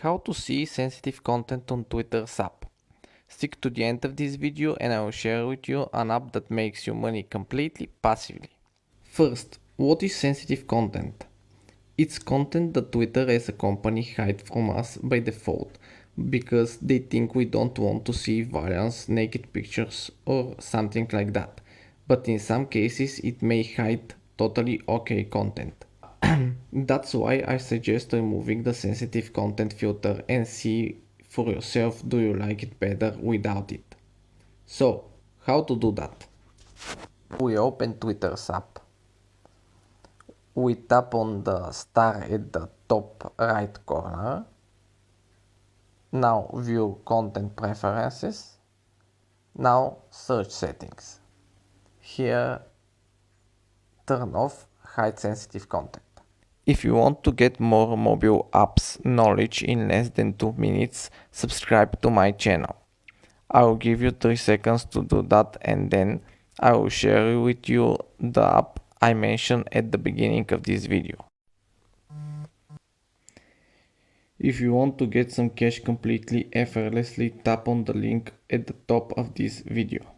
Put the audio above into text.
How to see sensitive content on Twitter's app. Stick to the end of this video and I will share with you an app that makes you money completely passively. First, what is sensitive content? It's content that Twitter as a company hides from us by default because they think we don't want to see violence, naked pictures or something like that. But in some cases it may hide totally okay content. That's why I suggest removing the sensitive content filter and see for yourself do you like it better without it. So, how to do that? We open Twitter's app. We tap on the star at the top right corner. Now view content preferences. Now search settings. Here turn off hide sensitive content. If you want to get more mobile apps knowledge in less than 2 minutes, subscribe to my channel. I will give you 3 seconds to do that and then I will share with you the app I mentioned at the beginning of this video. If you want to get some cash completely effortlessly, tap on the link at the top of this video.